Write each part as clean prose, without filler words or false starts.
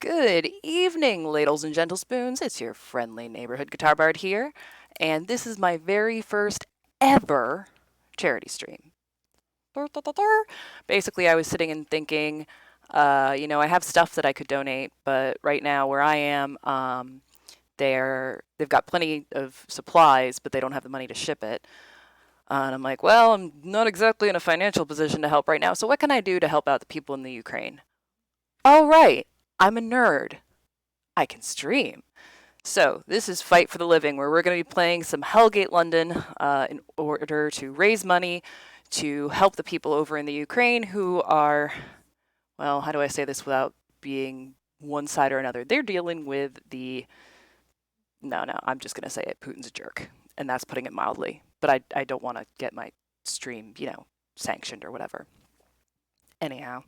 Good evening, ladles and gentle spoons. It's your friendly neighborhood guitar bard here, and this is my very first ever charity stream. Basically, I was sitting and thinking, I have stuff that I could donate, but right now where I am, they've got plenty of supplies, but they don't have the money to ship it. And I'm like, well, I'm not exactly in a financial position to help right now, so what can I do to help out the people in the Ukraine? Oh, right, I'm a nerd. I can stream. So this is Fight for the Living, where we're going to be playing some Hellgate London in order to raise money to help the people over in the Ukraine who are, well, how do I say this without being one side or another? They're dealing with no, I'm just going to say it, Putin's a jerk. And that's putting it mildly. But I don't want to get my stream, sanctioned or whatever. Anyhow.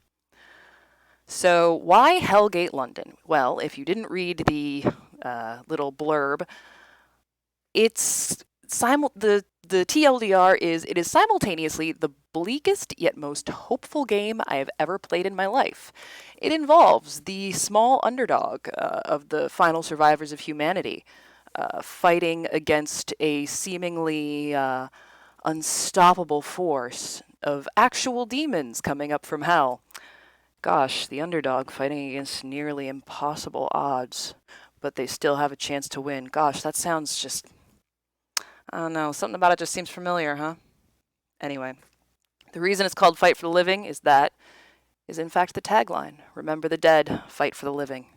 So why Hellgate London? Well, if you didn't read the little blurb, it's the TLDR is it is simultaneously the bleakest yet most hopeful game I have ever played in my life. It involves the small underdog of the final survivors of humanity, fighting against a seemingly unstoppable force of actual demons coming up from hell. Gosh, the underdog fighting against nearly impossible odds, but they still have a chance to win. Gosh, that sounds just, I don't know, something about it just seems familiar, huh? Anyway, the reason it's called Fight for the Living is in fact the tagline. Remember the dead, fight for the living.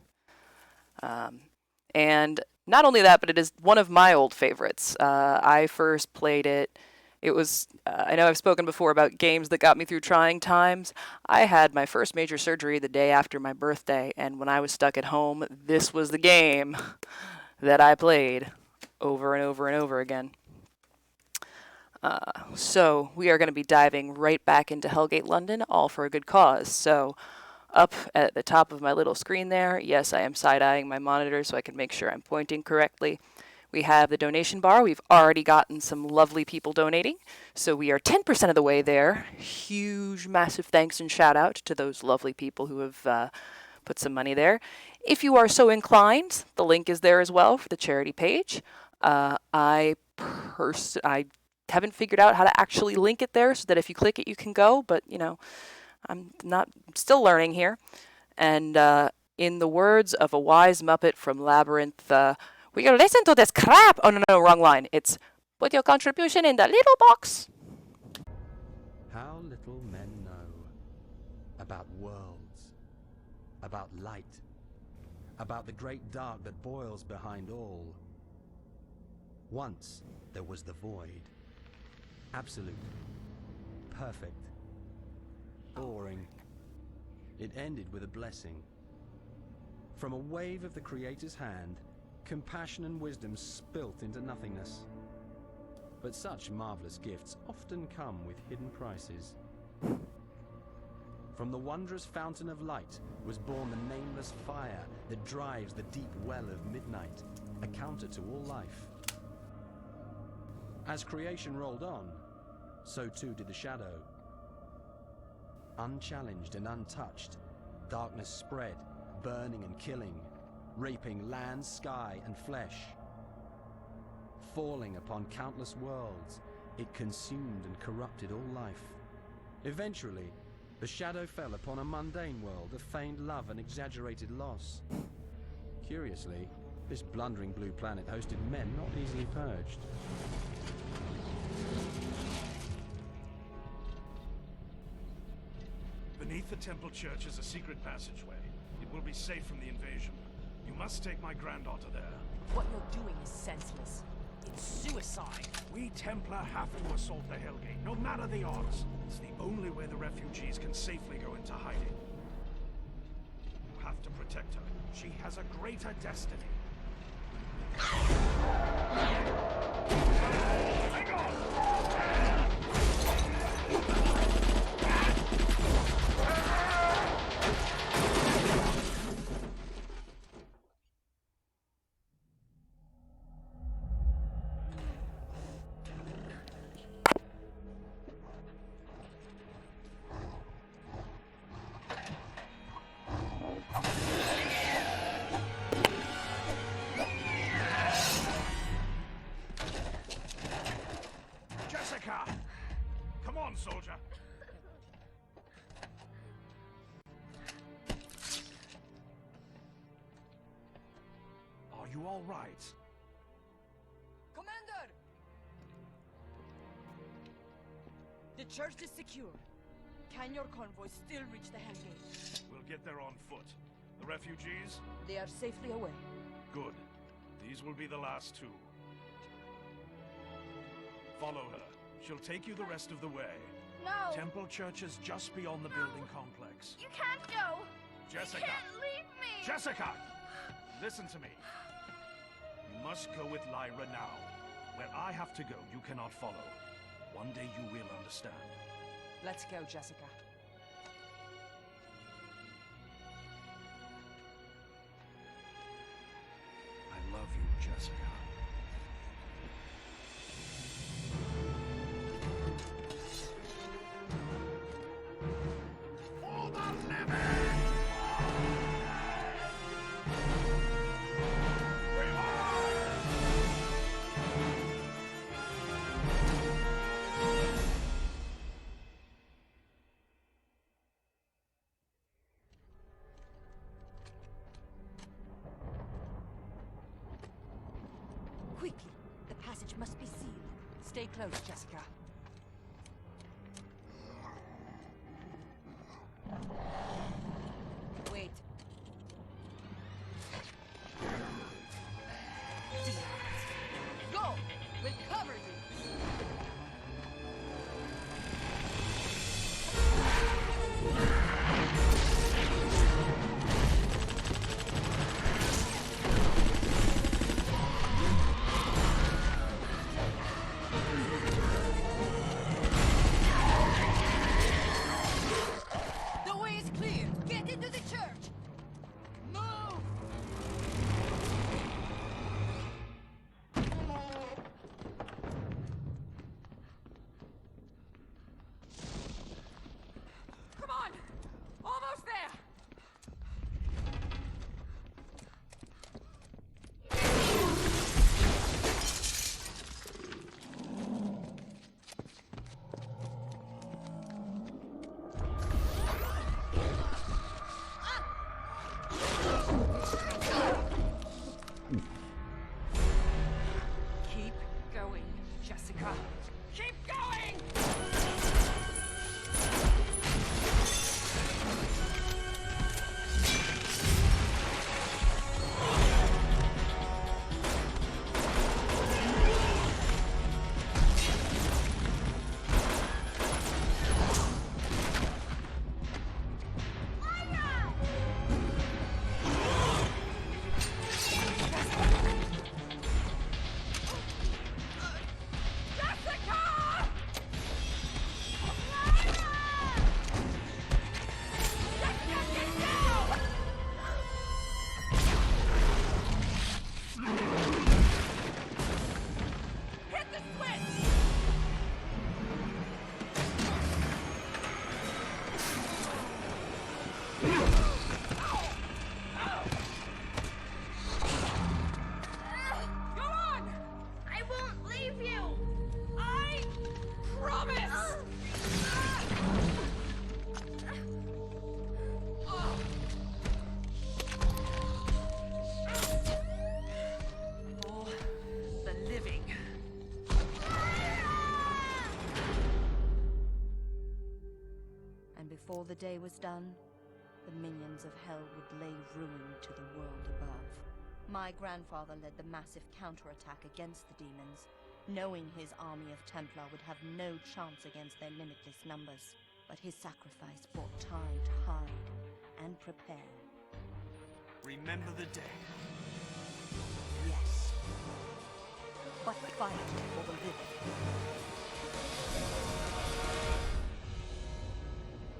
And not only that, but it is one of my old favorites. I first played it. It was, I know I've spoken before about games that got me through trying times. I had my first major surgery the day after my birthday, and when I was stuck at home, this was the game that I played over and over and over again. So we are going to be diving right back into Hellgate London, all for a good cause. So up at the top of my little screen there, yes, I am side-eyeing my monitor so I can make sure I'm pointing correctly. We have the donation bar. We've already gotten some lovely people donating, so we are 10% of the way there. Huge, massive thanks and shout out to those lovely people who have put some money there. If you are so inclined, the link is there as well for the charity page. I haven't figured out how to actually link it there so that if you click it, you can go, but I'm still learning here. And in the words of a wise Muppet from Labyrinth, we gotta listen to this crap. Oh, no, wrong line. It's put your contribution in the little box. How little men know about worlds, about light, about the great dark that boils behind all. Once there was the void. Absolute. Perfect. Boring. It ended with a blessing. From a wave of the Creator's hand, compassion and wisdom spilt into nothingness. But such marvelous gifts often come with hidden prices. From the wondrous fountain of light was born the nameless fire that drives the deep well of midnight, a counter to all life. As creation rolled on, so too did the shadow. Unchallenged and untouched, darkness spread, burning and killing, raping land, sky, and flesh. Falling upon countless worlds, it consumed and corrupted all life. Eventually, the shadow fell upon a mundane world of feigned love and exaggerated loss. Curiously, this blundering blue planet hosted men not easily purged. Beneath the temple church is a secret passageway. It will be safe from the invasion. You must take my granddaughter there. What you're doing is senseless. It's suicide. We Templar have to assault the Hellgate, no matter the odds. It's the only way the refugees can safely go into hiding. You have to protect her. She has a greater destiny. Hang on! you all right? Commander! The church is secure. Can your convoy still reach the Hellgate? We'll get there on foot. The refugees? They are safely away. Good. These will be the last two. Follow her. She'll take you the rest of the way. No! Temple Church is just beyond the building complex. You can't go! Jessica! You can't leave me! Jessica! Listen to me. You must go with Lyra now. Where I have to go, you cannot follow. One day you will understand. Let's go, Jessica. I love you, Jessica. For the living! Quickly! The passage must be sealed. Stay close, Jessica. Wait. Go! We'll cover you! The way is clear! Get into the church! Move! Come on! Almost there! Keep going, Jessica. Keep going! Jessica! Jessica, get down! Hit the switch! Go on! I won't leave you! I promise! For the living. And before the day was done, the minions of hell would lay ruin to the world above. My grandfather led the massive counterattack against the demons, knowing his army of Templar would have no chance against their limitless numbers. But his sacrifice bought time to hide and prepare. Remember the day. Yes. But fight for the living.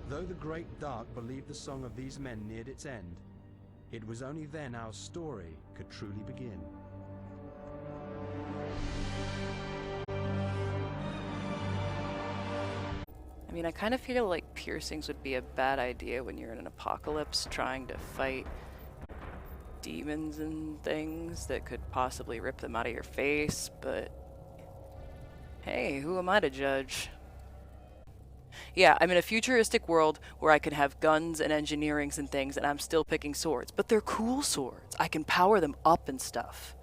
Though the Great Dark believed the song of these men neared its end, it was only then our story could truly begin. I mean, I kind of feel like piercings would be a bad idea when you're in an apocalypse trying to fight demons and things that could possibly rip them out of your face, but hey, who am I to judge? Yeah, I'm in a futuristic world where I can have guns and engineerings and things, and I'm still picking swords. But they're cool swords. I can power them up and stuff.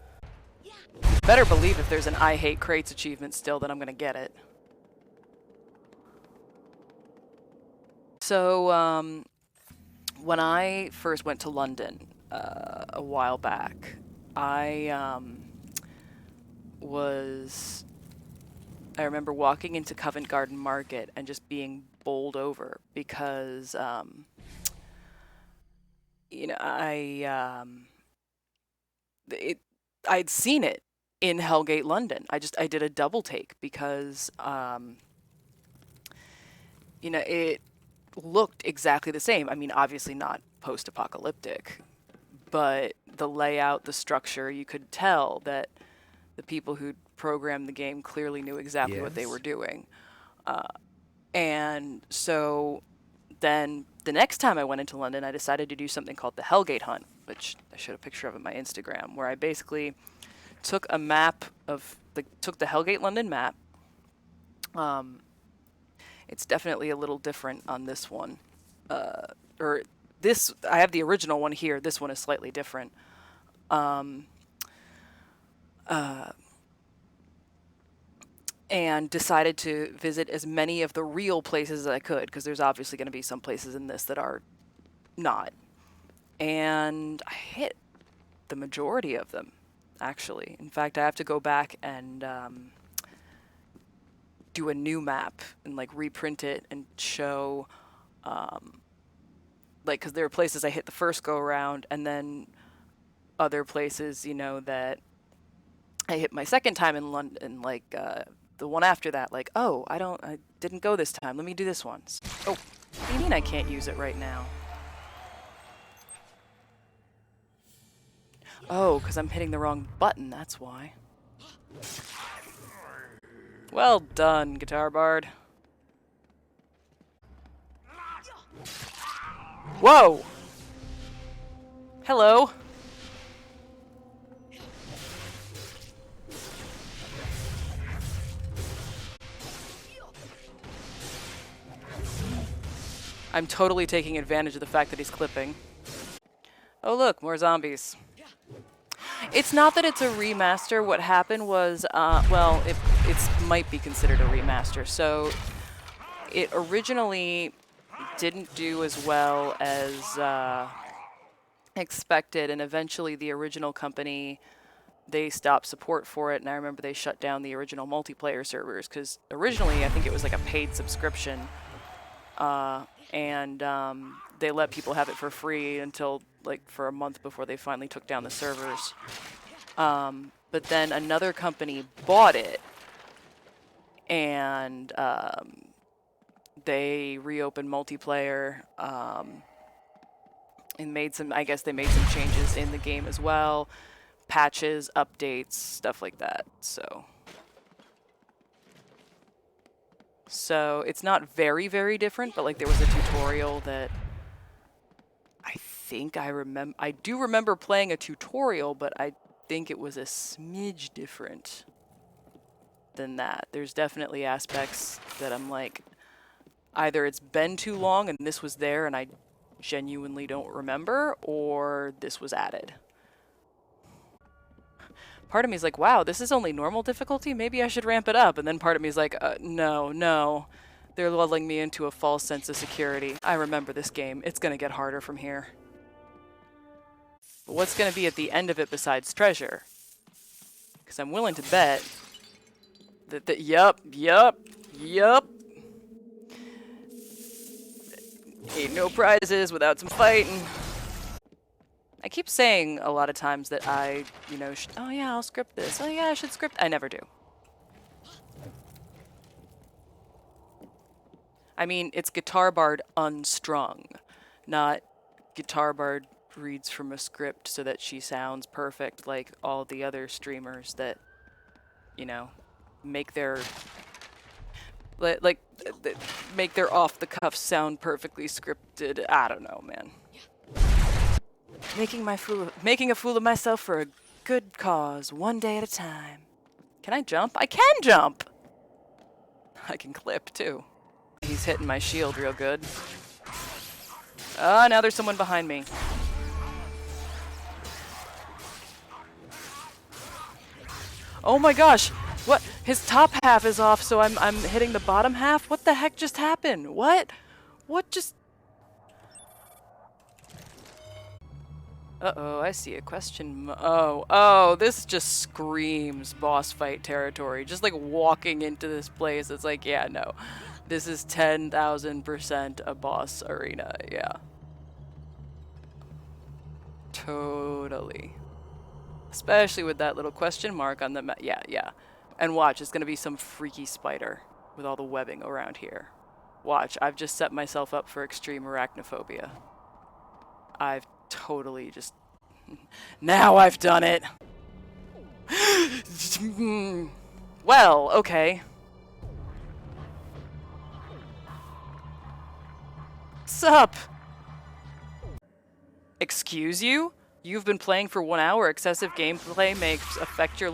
Better believe if there's an I Hate Crates achievement still, that I'm gonna get it. So, when I first went to London a while back, I remember walking into Covent Garden Market and just being bowled over because, you know, I'd seen it in Hellgate, London. I did a double take because, you know, it looked exactly the same. I mean, obviously not post-apocalyptic, but the layout, the structure, you could tell that the people who programmed the game clearly knew exactly what they were doing. And so then the next time I went into London, I decided to do something called the Hellgate Hunt, which I showed a picture of on my Instagram, where I basically took a map of took the Hellgate London map. It's definitely a little different on this one. I have the original one here. This one is slightly different. And decided to visit as many of the real places as I could, because there's obviously going to be some places in this that are not. And I hit the majority of them, actually. In fact, I have to go back and do a new map and like reprint it and show, like, because there are places I hit the first go around, and then other places, you know, that I hit my second time in London, like the one after that, like, oh, I didn't go this time. Let me do this one. Oh, what do you mean I can't use it right now? Oh, because I'm hitting the wrong button, that's why. Well done, Guitar Bard. Whoa! Hello. I'm totally taking advantage of the fact that he's clipping. Oh look, more zombies. It's not that it's a remaster. What happened was, well, it might be considered a remaster. So it originally didn't do as well as expected, and eventually the original company, they stopped support for it, and I remember they shut down the original multiplayer servers, because originally I think it was like a paid subscription, and they let people have it for free until like for a month before they finally took down the servers. But then another company bought it, and they reopened multiplayer, and I guess they made some changes in the game as well. Patches, updates, stuff like that, So it's not very, very different, but like there was a tutorial that I do remember playing a tutorial, but I think it was a smidge different than that. There's definitely aspects that I'm like, either it's been too long and this was there and I genuinely don't remember, or this was added. Part of me is like, wow, this is only normal difficulty? Maybe I should ramp it up. And then part of me is like, no. They're lulling me into a false sense of security. I remember this game. It's going to get harder from here. But what's going to be at the end of it besides treasure? Because I'm willing to bet that yup. Ain't no prizes without some fighting. I keep saying a lot of times that I, oh yeah, I'll script this. Oh yeah, I should script. I never do. I mean, it's Guitar Bard unstrung, not Guitar Bard reads from a script so that she sounds perfect like all the other streamers that, make their make their off-the-cuff sound perfectly scripted. I don't know, man. Making a fool of myself for a good cause, one day at a time. Can I jump? I can jump! I can clip, too. He's he's hitting my shield real good. Ah, now there's someone behind me. Oh my gosh! What? His top half is off, so I'm hitting the bottom half? What the heck just happened? What? What just... Uh-oh, I see a question. Oh, this just screams boss fight territory. Just like walking into this place, it's like, yeah, no. This is 10,000% a boss arena, yeah. Totally. Especially with that little question mark on the map. Yeah, yeah. And watch, it's gonna be some freaky spider with all the webbing around here. Watch, I've just set myself up for extreme arachnophobia. I've totally just... Now I've done it! Well, okay. What's up? Excuse you? You've been playing for 1 hour. Excessive gameplay may affect your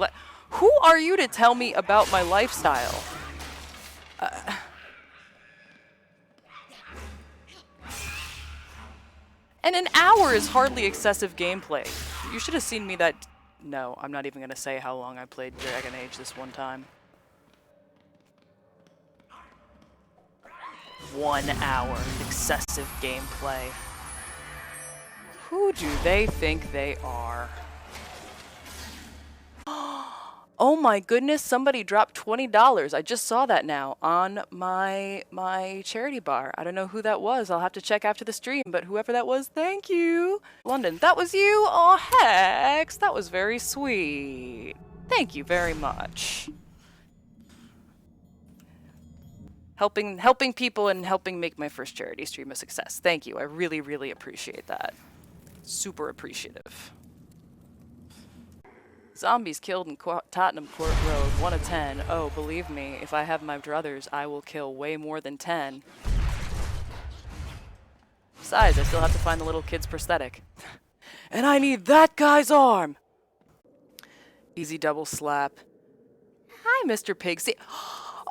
Who are you to tell me about my lifestyle? And an hour is hardly excessive gameplay. You should have seen me that... No, I'm not even going to say how long I played Dragon Age this one time. 1 hour excessive gameplay. Who do they think they are? Oh my goodness, somebody dropped $20. I just saw that now on my charity bar. I don't know who that was. I'll have to check after the stream, but whoever that was, thank you. London, that was you? Oh, Hex, that was very sweet. Thank you very much. Helping people and helping make my first charity stream a success. Thank you. I really, really appreciate that. Super appreciative. Zombies killed in Tottenham Court Road, 1 of 10. Oh, believe me, if I have my druthers, I will kill way more than 10. Besides, I still have to find the little kid's prosthetic. And I need that guy's arm! Easy double slap. Hi, Mr. Pigsy.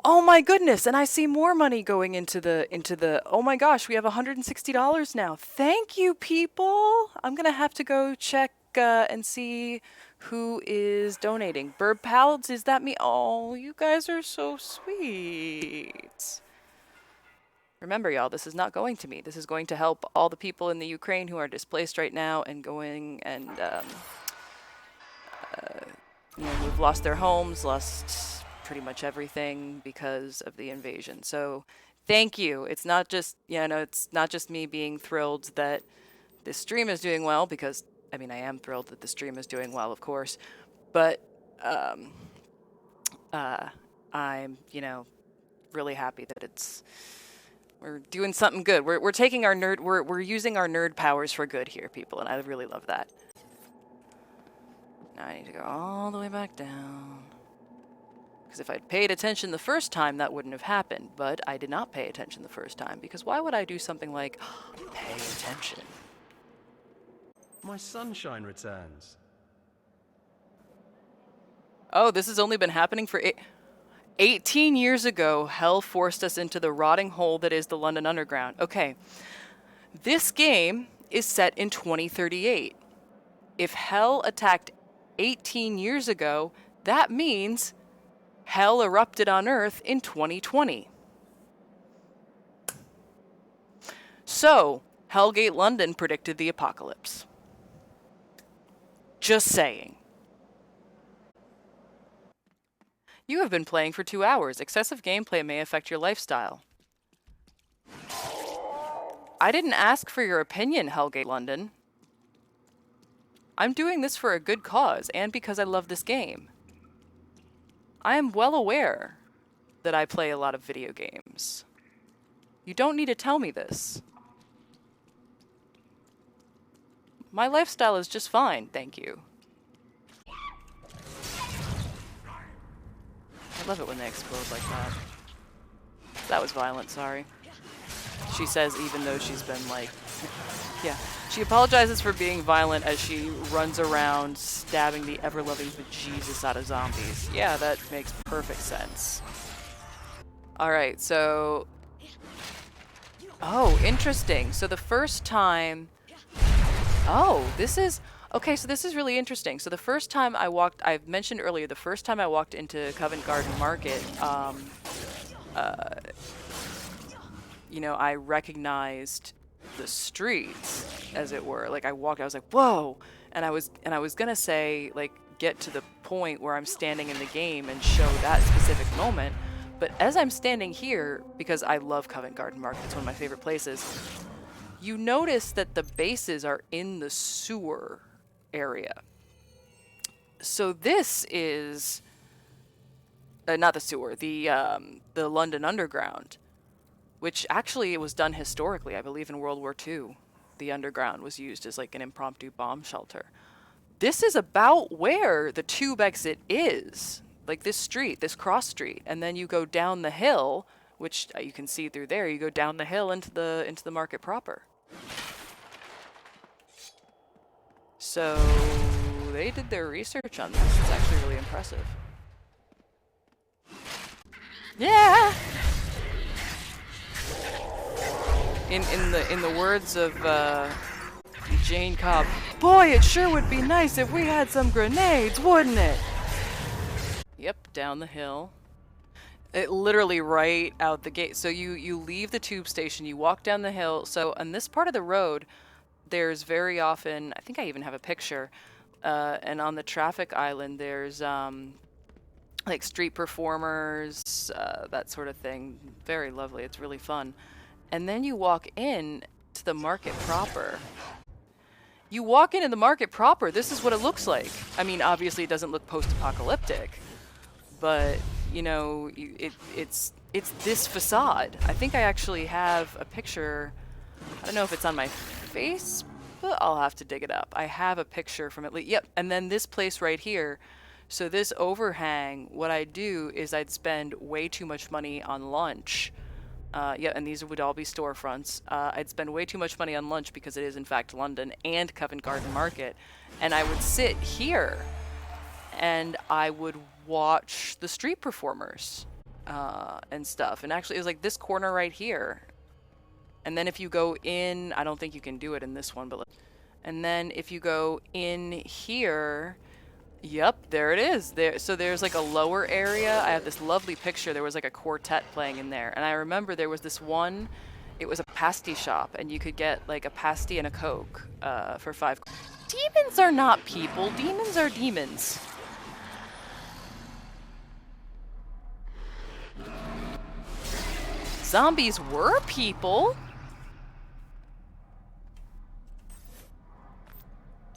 Oh my goodness, and I see more money going into the, oh my gosh, we have $160 now. Thank you, people! I'm gonna have to go check and see who is donating. Burb Pals, is that me? Oh, you guys are so sweet. Remember, y'all, this is not going to me. This is going to help all the people in the Ukraine who are displaced right now and going and, you know, who've lost their homes, lost pretty much everything because of the invasion. So thank you. It's not just, you know, it's not just me being thrilled that this stream is doing well, because I mean, I am thrilled that the stream is doing well, of course, but I'm, you know, really happy that we're doing something good. We're taking our we're using our nerd powers for good here, people, and I really love that. Now I need to go all the way back down. Because if I'd paid attention the first time, that wouldn't have happened, but I did not pay attention the first time, because why would I do something like pay attention? My sunshine returns. Oh, this has only been happening for 18 years ago. Hell forced us into the rotting hole that is the London Underground. Okay, this game is set in 2038. If Hell attacked 18 years ago, that means Hell erupted on Earth in 2020. So, Hellgate London predicted the apocalypse. Just saying. You have been playing for 2 hours. Excessive gameplay may affect your lifestyle. I didn't ask for your opinion, Hellgate London. I'm doing this for a good cause, and because I love this game. I am well aware that I play a lot of video games. You don't need to tell me this. My lifestyle is just fine, thank you. I love it when they explode like that. That was violent, sorry. She says even though she's been like... yeah. She apologizes for being violent as she runs around stabbing the ever-loving bejesus out of zombies. Yeah, that makes perfect sense. Alright, so... Oh, interesting. So the first time... Oh, this is... Okay, so this is really interesting. So the first time I walked... I've mentioned earlier, the first time I walked into Covent Garden Market, you know, I recognized the streets, as it were. Like, I walked, I was like, whoa! And I was gonna say, like, get to the point where I'm standing in the game and show that specific moment. But as I'm standing here, because I love Covent Garden Market, it's one of my favorite places, you notice that the bases are in the sewer area. So this is not the sewer, the London Underground, which actually was done historically. I believe in World War II, the Underground was used as like an impromptu bomb shelter. This is about where the tube exit is. Like this street, this cross street, and then you go down the hill, which you can see through there. You go down the hill into the market proper. So they did their research on this. It's actually really impressive. Yeah. In the words of Jane Cobb, boy, it sure would be nice if we had some grenades, wouldn't it? Yep, down the hill. It literally right out the gate. So you leave the tube station, you walk down the hill. So on this part of the road, there's very often, I think I even have a picture, and on the traffic island, there's like street performers, that sort of thing. Very lovely. It's really fun. And then you walk in to the market proper. You walk into the market proper. This is what it looks like. I mean, obviously, it doesn't look post-apocalyptic. But, you know, it's this facade. I think I actually have a picture. I don't know if it's on my face, but I'll have to dig it up. I have a picture from at least, yep. And then this place right here. So this overhang, what I'd do is I'd spend way too much money on lunch. Yeah, and these would all be storefronts. I'd spend way too much money on lunch because it is, in fact, London and Covent Garden Market. And I would sit here and I would watch the street performers and stuff. And actually, it was like this corner right here. And then if you go in, I don't think you can do it in this one, but and then if you go in here, yep, there it is. So there's like a lower area. I have this lovely picture. There was like a quartet playing in there. And I remember there was this one, it was a pasty shop, and you could get like a pasty and a Coke for $5. Demons are not people. Demons are demons. Zombies were people.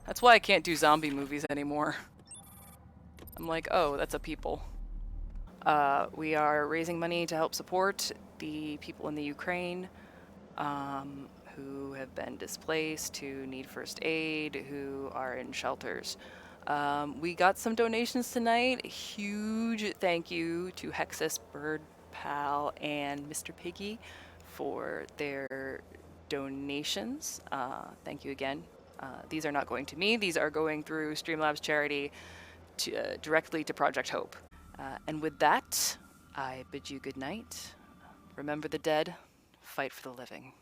That's why I can't do zombie movies anymore. I'm like, oh, that's a people. We are raising money to help support the people in the Ukraine who have been displaced, who need first aid, who are in shelters. We got some donations tonight. Huge thank you to Hexus, Bird Pal, and Mr. Piggy for their donations. Thank you again. These are not going to me. These are going through Streamlabs charity directly to Project Hope. And with that, I bid you good night. Remember the dead, fight for the living.